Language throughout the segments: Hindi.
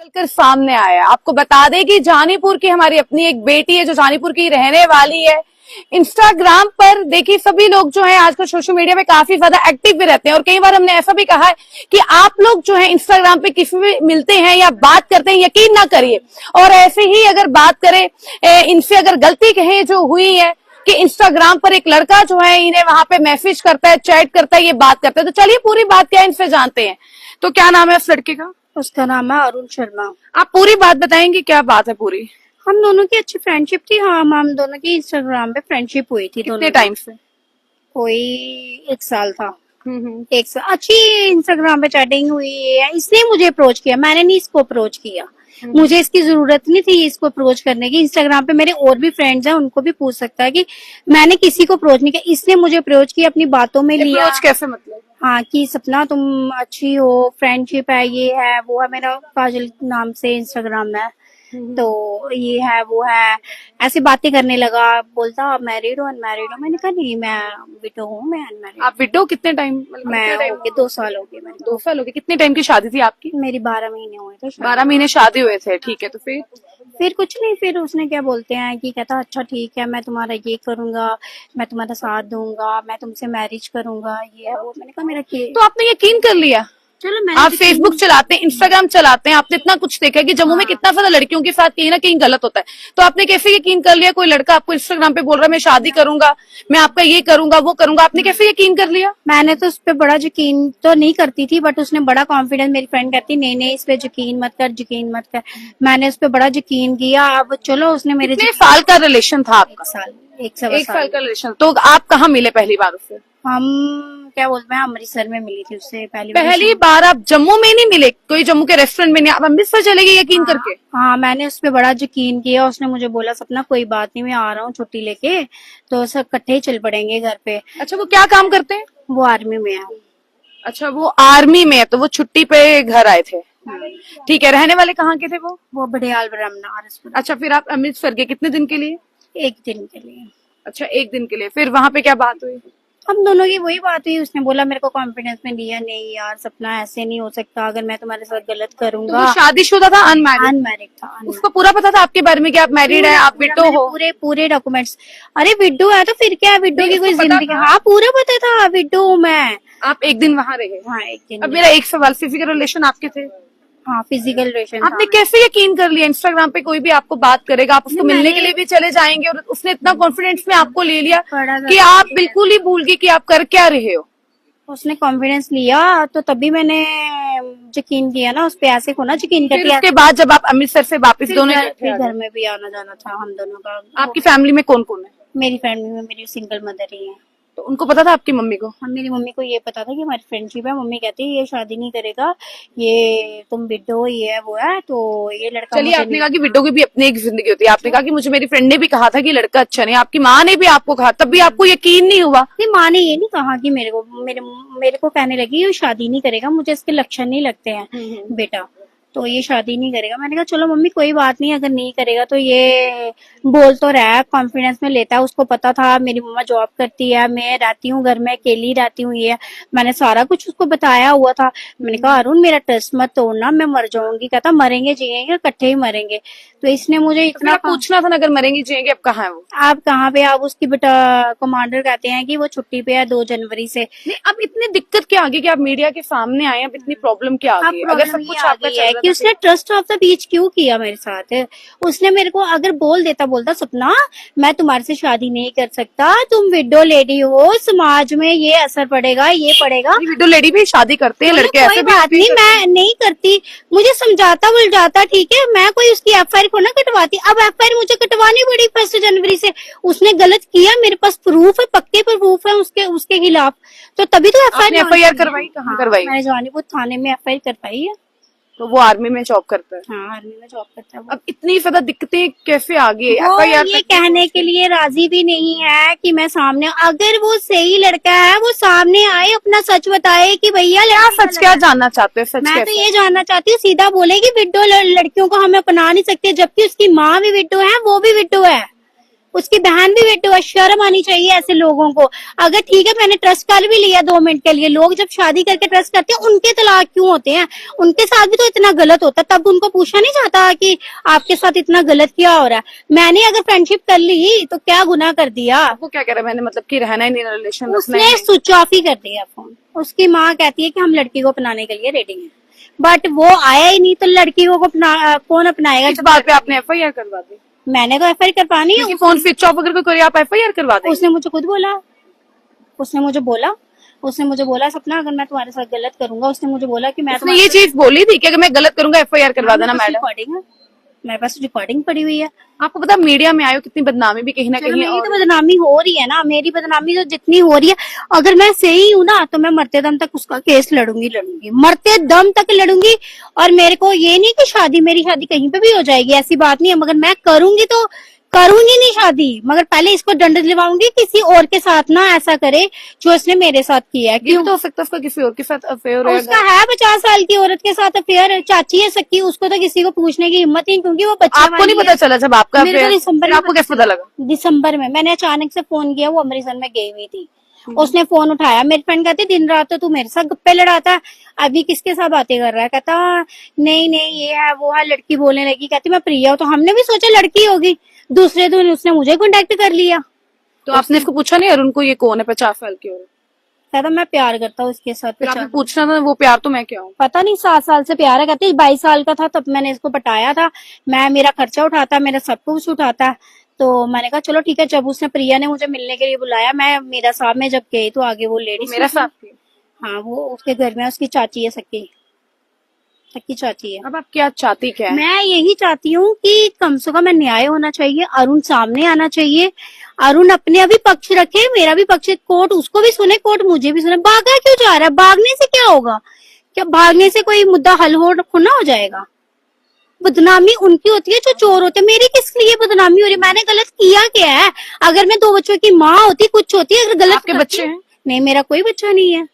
निकलकर सामने आया। आपको बता दें कि जानीपुर की हमारी अपनी एक बेटी है जो जानीपुर की रहने वाली है। इंस्टाग्राम पर देखिए सभी लोग जो है आजकल सोशल मीडिया पे काफी ज्यादा एक्टिव भी रहते हैं और कई बार हमने ऐसा भी कहा है कि आप लोग जो है इंस्टाग्राम पे किसी भी मिलते हैं या बात करते हैं यकीन ना करिए। और ऐसे ही अगर बात करें इनसे अगर गलती कहें जो हुई है कि इंस्टाग्राम पर एक लड़का जो है इन्हें वहां पे मैसेज करता है, चैट करता है, ये बात करता है। तो चलिए पूरी बात क्या है इनसे जानते हैं। तो क्या नाम है उस लड़के का? उसका नाम है अरुण शर्मा। आप पूरी बात बताएंगे, क्या बात है पूरी? हम दोनों की अच्छी फ्रेंडशिप थी। हाँ, हम दोनों की इंस्टाग्राम पे फ्रेंडशिप हुई थी। कितने टाइम से? कोई 1 साल था। 1 साल अच्छी इंस्टाग्राम पे चैटिंग हुई है। इसने मुझे अप्रोच किया, मैंने नहीं इसको अप्रोच किया। मुझे इसकी जरूरत नहीं थी इसको अप्रोच करने की। इंस्टाग्राम पे मेरे और भी फ्रेंड्स हैं, उनको भी पूछ सकता है कि मैंने किसी को अप्रोच नहीं किया। इसने मुझे अप्रोच किया, अपनी बातों में लिया। अप्रोच कैसे मतलब? हाँ, कि सपना तुम अच्छी हो, फ्रेंडशिप है, ये है वो है। मेरा काजल नाम से इंस्टाग्राम है, तो ये है वो है, ऐसी बातें करने लगा। बोलता आप मैरिड हो, अनमैरिड हो? मैंने कहा नहीं, मैं विडो हूँ, मैं अनमैरिड। आप विडो कितने टाइम? मैं हो गए 2 साल हो गए मेरे। 2 साल हो गए। कितने टाइम की शादी थी आपकी? मेरी 12 महीने हुए थे। 12 महीने शादी हुए थे, ठीक है। तो फिर कुछ नहीं, फिर उसने क्या बोलते हैं कि कहता अच्छा ठीक है, मैं तुम्हारा ये करूंगा, मैं तुम्हारा साथ दूंगा, मैं तुमसे मैरिज करूंगा, ये है वो। मैंने कहा मेरा तो आपने यकीन कर लिया? चलो, मैंने आप फेसबुक चलाते हैं, इंस्टाग्राम चलाते हैं, आपने इतना कुछ देखा है कि जम्मू में कितना ज्यादा लड़कियों के साथ कहीं ना कहीं गलत होता है। तो आपने कैसे यकीन कर लिया? कोई लड़का आपको इंस्टाग्राम पे बोल रहा है मैं शादी करूंगा, मैं आपका ये करूंगा वो करूंगा, आपने कैसे यकीन कर लिया? मैंने तो उस पर बड़ा यकीन तो नहीं करती थी, बट उसने बड़ा कॉन्फिडेंस। मेरी फ्रेंड कहती नहीं नहीं इस पे यकीन मत कर, यकीन मत कर। मैंने उस पर बड़ा यकीन किया। अब चलो, उसने मेरे कितने साल का रिलेशन था आपका? 1 साल, 1 साल का रिलेशन। तो आप कहाँ मिले पहली बार उससे? हम क्या बोलते हैं, अमृतसर में मिली थी उससे पहली बार। आप जम्मू में नहीं मिले? कोई जम्मू के रेस्टोरेंट में नहीं? आप अमृतसर चले गए यकीन करके? हाँ, मैंने उस पर बड़ा यकीन किया। उसने मुझे बोला सपना कोई बात नहीं, मैं आ रहा हूँ छुट्टी लेके, तो सब इकट्ठे ही चल पड़ेंगे घर पे। अच्छा, वो क्या काम करते हैं? वो आर्मी में है। अच्छा, वो आर्मी में है, तो वो छुट्टी पे घर आए थे, ठीक है। रहने वाले कहाँ के थे वो? बड़ियाल ब्राह्मण। अच्छा, फिर आप अमृतसर गए कितने दिन के लिए? 1 दिन के लिए। अच्छा, 1 दिन के लिए। फिर वहां पे क्या बात हुई? हम दोनों की वही बात हुई। उसने बोला मेरे को कॉन्फिडेंस में लिया, नहीं यार सपना ऐसे नहीं हो सकता, अगर मैं तुम्हारे साथ गलत तो करूंगा। वो शादीशुदा था? अनमैरिड? अनमैरिड था। उसको पूरा पता था आपके बारे में कि आप मैरिड है, आप विडो हो? पूरे डॉक्यूमेंट्स। अरे विडो है तो फिर क्या, विडो की कोई जिंदगी। हाँ, पूरा पता था, विडो हूँ मैं। आप 1 दिन वहां रहे? हाँ, 1 दिन। अब मेरा एक सवाल, फिजिकल रिलेशन आपके थे? हाँ, फिजिकल रिलेशन। आपने कैसे यकीन कर लिया? इंस्टाग्राम पे कोई भी आपको बात करेगा, आप उसको मिलने के लिए भी चले जाएंगे, और उसने इतना कॉन्फिडेंस में आपको ले लिया कि आप बिल्कुल ही भूल गए कि आप कर क्या रहे हो। उसने कॉन्फिडेंस लिया तो तभी मैंने यकीन किया ना उस पे। ऐसे को ना यकीन करती। उसके बाद जब आप अमृतसर से वापस दोनों फिर घर में भी आना जाना था हम दोनों का। आपकी फैमिली में कौन कौन है? मेरी फैमिली में मेरी सिंगल मदर ही है। तो उनको पता था आपकी मम्मी को? हाँ, मेरी मम्मी को ये पता था कि हमारी फ्रेंडशिप है। मम्मी कहती है ये शादी नहीं करेगा, ये तुम विडो, ये है वो है, तो ये लड़का। चलिए, आपने कहा कि विडो की भी अपनी एक जिंदगी होती है, आपने कहा कि मुझे मेरी फ्रेंड ने भी कहा था कि लड़का अच्छा नहीं, आपकी माँ ने भी आपको कहा, तब भी आपको यकीन नहीं हुआ? नहीं, माँ ने ये नहीं कहा कि मेरे को कहने लगी ये शादी नहीं करेगा, मुझे इसके लक्षण नहीं लगते हैं बेटा, तो ये शादी नहीं करेगा। मैंने कहा चलो मम्मी कोई बात नहीं, अगर नहीं करेगा तो ये बोल तो रहा है, कॉन्फिडेंस में लेता है। उसको पता था मेरी मम्मा जॉब करती है, मैं रहती हूँ घर में, अकेली रहती हूँ, ये मैंने सारा कुछ उसको बताया हुआ था। मैंने कहा अरुण मेरा ट्रस्ट मत तोड़ना, मैं मर जाऊंगी। कहता मरेंगे जिएंगे इकट्ठे ही मरेंगे। तो इसने मुझे इतना पूछना था ना, अगर मरेंगे जिएंगे। अब कहाँ है वो? आप कहाँ पे? आप उसकी बेटा कमांडर कहते हैं कि वो छुट्टी पे है 2 जनवरी से। नहीं, अब इतनी दिक्कत क्या आ गई कि आप मीडिया के सामने आए? अब इतनी प्रॉब्लम क्या आ गई? अगर सब कुछ आपका है कि उसने ट्रस्ट ऑफ द बीच क्यों किया मेरे साथ। उसने मेरे को अगर बोलता सपना मैं तुम्हारे से शादी नहीं कर सकता, तुम विडो लेडी हो, समाज में ये असर पड़ेगा, ये पड़ेगा। विडो लेडी भी शादी करते हैं लड़के, ऐसे भी बात नहीं, मैं नहीं करती। मुझे समझाता बुलझाता, ठीक है, मैं कोई उसकी एफआईआर को ना कटवाती। अब एफआईआर मुझे कटवानी पड़ी 1 जनवरी से। उसने गलत किया, मेरे पास प्रूफ है, पक्के प्रूफ है उसके खिलाफ, तो तभी तो एफआईआर करवाई। कहाँ करवाई? मैंने जानीपुर थाने में एफआईआर करवाई है। तो वो आर्मी में जॉब करता है? हाँ, आर्मी में जॉब करता है। अब इतनी ज्यादा दिक्कतें कैसे आ गई? वो ये कहने के लिए राजी भी नहीं है कि मैं सामने, अगर वो सही लड़का है वो सामने आए, अपना सच बताए कि भैया सच क्या जानना चाहते हैं? सच मैं तो ये जानना चाहती हूँ, सीधा बोले कि विडो लड़कियों को हम अपना नहीं सकते, जबकि उसकी माँ भी विडो है, वो भी विडो है। उसकी बहन भी बेटे हुआ, शर्म आनी चाहिए ऐसे लोगों को। अगर ठीक है मैंने ट्रस्ट कर भी लिया 2 मिनट के लिए, लोग जब शादी करके ट्रस्ट करते हैं उनके तलाक क्यों होते हैं? उनके साथ भी तो इतना गलत होता है, तब उनको पूछा नहीं जाता कि आपके साथ इतना गलत क्या हो रहा है? मैंने अगर फ्रेंडशिप कर ली तो क्या गुनाह कर दिया? वो क्या कह रहा है, मैंने मतलब कि रहना ही नहीं, रिलेशन उसने स्विच ऑफ ही कर दिया फोन। उसकी माँ कहती है कि हम लड़की को अपनाने के लिए रेडी हैं, बट वो आया ही नहीं, तो लड़की को कौन अपनाएगा? इस बात पे आपने FIR करवा दी? मैंने तो FIR करवानी है। फोन स्विच ऑफ अगर कोई करे आप FIR करवा दें? उसने मुझे खुद बोला, उसने मुझे बोला सपना अगर मैं तुम्हारे साथ गलत करूंगा, उसने मुझे बोला कि मैं उसने ये चीज बोली थी कि अगर मैं गलत करूंगा FIR करवा देना मैडम। रिकॉर्डिंग है, मेरे पास रिकॉर्डिंग पड़ी हुई है। आपको पता मीडिया में आयो कितनी बदनामी भी कहीं ना कहीं मेरी तो बदनामी हो रही है ना, मेरी बदनामी तो जितनी हो रही है, अगर मैं सही हूँ ना तो मैं मरते दम तक उसका केस लड़ूंगी, मरते दम तक लड़ूंगी। और मेरे को ये नहीं कि मेरी शादी कहीं पे भी हो जाएगी, ऐसी बात नहीं है, मगर मैं करूंगी तो करूंगी नहीं शादी, मगर पहले इसको दंड दिलवाऊंगी, किसी और के साथ ना ऐसा करे जो इसने मेरे साथ किया है। क्यों तो हो सकता है उसका किसी और के साथ अफेयर है? उसका है 50 साल की औरत के साथ अफेयर, चाची है सकी, उसको तो किसी को पूछने की हिम्मत ही, क्योंकि वो बच्चा आपको नहीं पता चला जब आपका मेरे को दिसंबर में आपको कैसे पता लगा? दिसंबर में मैंने अचानक से फोन किया, वो अमृतसर में गई हुई थी, उसने फोन उठाया। मेरी फ्रेंड कहती दिन रात तो तू मेरे साथ गप्पे लड़ाता है, अभी किसके साथ बातें कर रहा है? कहता नहीं ये है वो है, लड़की बोलने लगी, कहती मैं प्रिया हूँ। तो हमने भी सोचा लड़की होगी, दूसरे दिन उसने मुझे कांटेक्ट कर लिया। तो आपने इसको पूछा नहीं अरुण को ये कौन है 50 साल की औरत? कहता मैं प्यार करता हूँ उसके साथ। फिर आपने पूछना था वो प्यार तो मैं क्या हूँ? पता नहीं 7 साल से प्यार है, कहती 22 साल का था तब मैंने इसको पटाया था, मैं मेरा खर्चा उठाता, मेरा सब कुछ उठाता। तो मैंने कहा चलो ठीक है। जब उसने प्रिया ने मुझे मिलने के लिए बुलाया, मैं मेरा साहब में जब गई तो आगे वो लेडीज मेरा साथ थी। हाँ वो उसके घर में उसकी चाची है, सकी चाची है। अब आप क्या चाहती क्या है? मैं यही चाहती हूँ कि कम से कम न्याय होना चाहिए, अरुण सामने आना चाहिए, अरुण अपने अभी पक्ष रखे, मेरा भी पक्ष, कोर्ट उसको भी सुने, कोर्ट मुझे भी सुने। भागा क्यों जा रहा है? भागने से क्या होगा? क्या भागने से कोई मुद्दा हल हो जाएगा? बदनामी उनकी होती है जो चोर होते हैं, मेरी किस लिए बदनामी हो रही है? मैंने गलत किया क्या है? अगर मैं 2 बच्चों की माँ होती, कुछ होती, अगर गलत आपके बच्चे हैं? नहीं मेरा कोई बच्चा नहीं है।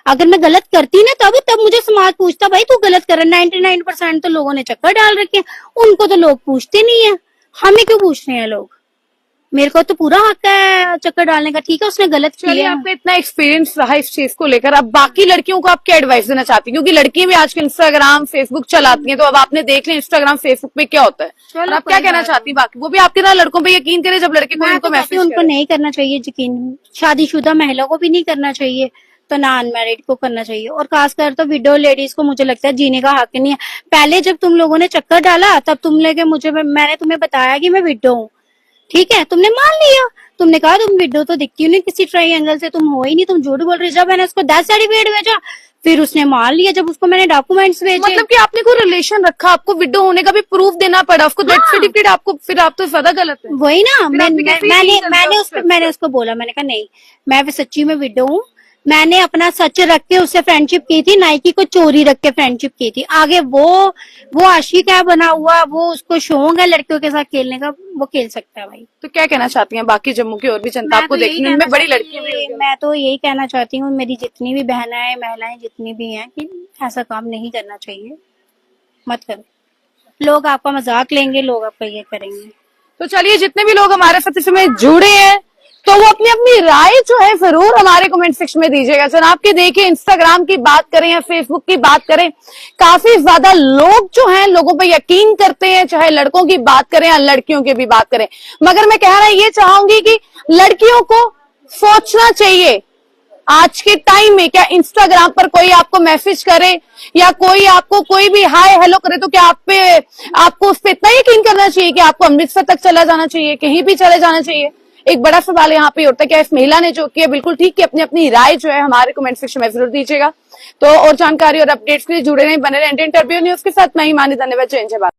अगर मैं गलत करती ना तब मुझे समाज पूछता भाई तू गलत कर रहा है। 99% तो लोगों ने चक्कर डाल रखे हैं, उनको तो लोग पूछते नहीं है, हमें क्यों पूछ रहे हैं लोग? मेरे को तो पूरा हक है चक्कर डालने का। ठीक है उसने गलत किया। आपका इतना एक्सपीरियंस रहा इस चीज को लेकर, अब बाकी लड़कियों को आप क्या एडवाइस देना चाहती हैं? क्योंकि लड़कियां भी आजकल इंस्टाग्राम फेसबुक चलाती हैं, तो अब आपने देख लिया इंस्टाग्राम फेसबुक पे क्या होता है। और आप क्या कहना चाहती हैं बाकी वो भी आपके तरह लड़कों पे यकीन करे जब लड़के को उनको मैसेज उनको नहीं करना चाहिए यकीन, शादीशुदा महिला को भी नहीं करना चाहिए, तो ना अनमैरिड को करना चाहिए। और खासकर तो विडो लेडीज को मुझे लगता है जीने का हक नहीं है। पहले जब तुम लोगों ने चक्कर डाला तब तुम लेके मैंने तुम्हें बताया कि मैं विडो हूँ, ठीक है तुमने मान लिया, तुमने कहा तुम विडो तो दिखती नहीं किसी ट्रायंगल से, तुम हो ही नहीं, तुम झूठ बोल रही। जब मैंने उसको 10 सर्टिफिकेट भेजा फिर उसने मान लिया, जब उसको मैंने डॉक्यूमेंट्स भेजे। मतलब कि आपने कोई रिलेशन रखा, आपको विडो होने का भी प्रूफ देना पड़ा, उसको डेथ सर्टिफिकेट आपको, फिर आप तो ज्यादा गलत है। वही ना, मैंने उसको बोला, मैंने कहा नहीं मैं सच्ची में विडो हूँ, मैंने अपना सच रख के उससे फ्रेंडशिप की थी, नाइकी को चोरी रख के फ्रेंडशिप की थी। आगे वो आशिक है बना हुआ, वो उसको शौक है लड़कियों के साथ खेलने का, वो खेल सकता है भाई। तो क्या कहना चाहती हैं बाकी जम्मू की और भी जनता आपको देखने में बड़ी लड़की? मैं तो यही कहना चाहती हूँ मेरी जितनी भी बहनें हैं महिलाएं जितनी भी हैं कि ऐसा काम नहीं करना चाहिए, मत करो। लोग आपका मजाक लेंगे, लोग आपका ये करेंगे। तो चलिए जितने भी लोग हमारे साथ इसमें जुड़े हैं तो वो अपनी अपनी राय जो है जरूर हमारे कमेंट सेक्शन में दीजिएगा। जनाब के देखिए इंस्टाग्राम की बात करें या फेसबुक की बात करें, काफी ज्यादा लोग जो हैं लोगों पे यकीन करते हैं, चाहे लड़कों की बात करें या लड़कियों की भी बात करें। मगर मैं कहना ये चाहूंगी कि लड़कियों को सोचना चाहिए आज के टाइम में, क्या इंस्टाग्राम पर कोई आपको मैसेज करे या कोई आपको कोई भी हाय हेलो करे तो क्या आपको उस पर इतना यकीन करना चाहिए कि आपको अमृतसर तक चला जाना चाहिए, कहीं भी चले जाना चाहिए? एक बड़ा सवाल यहाँ पे उठता है, क्या इस महिला ने जो किया बिल्कुल ठीक है? अपनी अपनी राय जो है हमारे कमेंट सेक्शन में जरूर दीजिएगा। तो और जानकारी और अपडेट्स के लिए जुड़े रहें, बने रहें इंटरव्यू न्यूज के साथ। मैं ही मानी, धन्यवाद, जय हिंद, जय भारत।